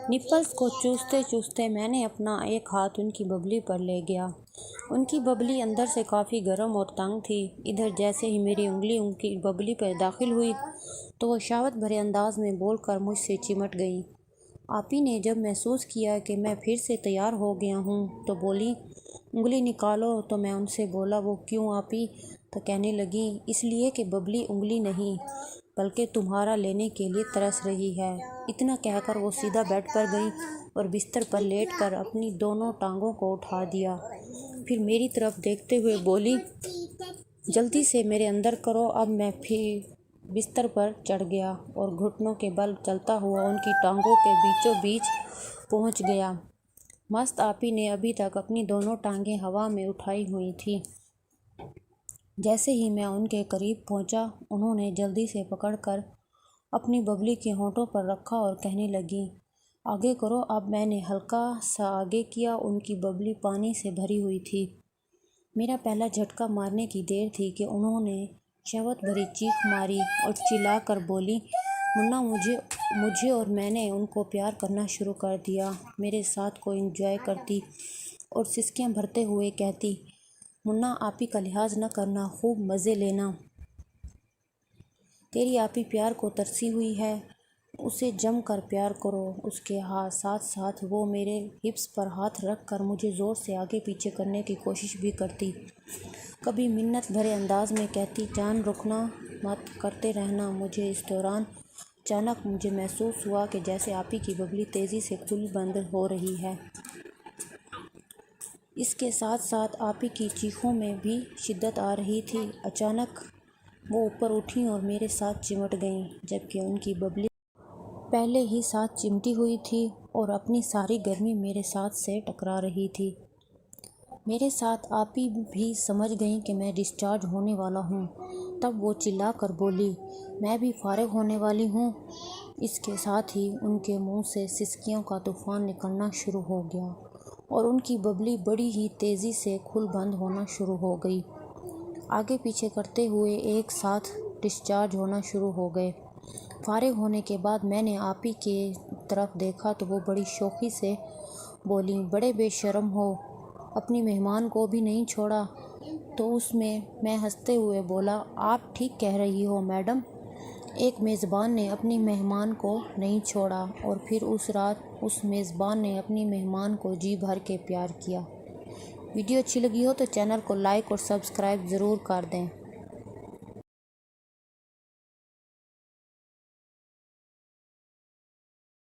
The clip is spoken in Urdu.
نپلس کو چوستے چوستے میں نے اپنا ایک ہاتھ ان کی ببلی پر لے گیا۔ ان کی ببلی اندر سے کافی گرم اور تنگ تھی۔ ادھر جیسے ہی میری انگلی ان کی ببلی پر داخل ہوئی تو وہ شہوت بھرے انداز میں بول کر مجھ سے چمٹ گئی۔ آپی نے جب محسوس کیا کہ میں پھر سے تیار ہو گیا ہوں تو بولی، انگلی نکالو۔ تو میں ان سے بولا، وہ کیوں آپی؟ تو کہنے لگی، اس لیے کہ ببلی انگلی نہیں بلکہ تمہارا لینے کے لیے ترس رہی ہے۔ اتنا کہہ کر وہ سیدھا بیڈ پر گئی اور بستر پر لیٹ کر اپنی دونوں ٹانگوں کو اٹھا دیا۔ پھر میری طرف دیکھتے ہوئے بولی، جلدی سے میرے اندر کرو۔ اب میں پھر بستر پر چڑھ گیا اور گھٹنوں کے بل چلتا ہوا ان کی ٹانگوں کے بیچوں بیچ پہنچ گیا۔ مست آپی نے ابھی تک اپنی دونوں ٹانگیں ہوا میں اٹھائی ہوئی تھیں۔ جیسے ہی میں ان کے قریب پہنچا، انہوں نے جلدی سے پکڑ کر اپنی ببلی کے ہونٹوں پر رکھا اور کہنے لگی، آگے کرو۔ اب میں نے ہلکا سا آگے کیا۔ ان کی ببلی پانی سے بھری ہوئی تھی۔ میرا پہلا جھٹکا مارنے کی دیر تھی کہ انہوں نے شہوت بھری چیخ ماری اور چلا کر بولی، منا مجھے اور میں نے ان کو پیار کرنا شروع کر دیا۔ میرے ساتھ کو انجوائے کرتی اور سسکیاں بھرتے ہوئے کہتی، منا آپی کا لحاظ نہ کرنا، خوب مزے لینا۔ تیری آپی پیار کو ترسی ہوئی ہے، اسے جم کر پیار کرو۔ اس کے ساتھ ساتھ وہ میرے ہپس پر ہاتھ رکھ کر مجھے زور سے آگے پیچھے کرنے کی کوشش بھی کرتی۔ کبھی منت بھرے انداز میں کہتی، جان رکنا مت، کرتے رہنا مجھے۔ اس دوران اچانک مجھے محسوس ہوا کہ جیسے آپی کی ببلی تیزی سے کھل بند ہو رہی ہے۔ اس کے ساتھ ساتھ آپی کی چیخوں میں بھی شدت آ رہی تھی۔ اچانک وہ اوپر اٹھیں اور میرے ساتھ چمٹ گئیں، جبکہ ان کی ببلی پہلے ہی ساتھ چمٹی ہوئی تھی اور اپنی ساری گرمی میرے ساتھ سے ٹکرا رہی تھی۔ میرے ساتھ آپی بھی سمجھ گئیں کہ میں ڈسچارج ہونے والا ہوں۔ تب وہ چلا کر بولی، میں بھی فارغ ہونے والی ہوں۔ اس کے ساتھ ہی ان کے منہ سے سسکیوں کا طوفان نکلنا شروع ہو گیا اور ان کی ببلی بڑی ہی تیزی سے کھل بند ہونا شروع ہو گئی۔ آگے پیچھے کرتے ہوئے ایک ساتھ ڈسچارج ہونا شروع ہو گئے۔ فارغ ہونے کے بعد میں نے آپی کی طرف دیکھا تو وہ بڑی شوخی سے بولیں، بڑے بے شرم ہو، اپنی مہمان کو بھی نہیں چھوڑا۔ تو اس میں ہنستے ہوئے بولا، آپ ٹھیک کہہ رہی ہو میڈم، ایک میزبان نے اپنی مہمان کو نہیں چھوڑا۔ اور پھر اس رات اس میزبان نے اپنی مہمان کو جی بھر کے پیار کیا۔ ویڈیو اچھی لگی ہو تو چینل کو لائک اور سبسکرائب ضرور کر دیں۔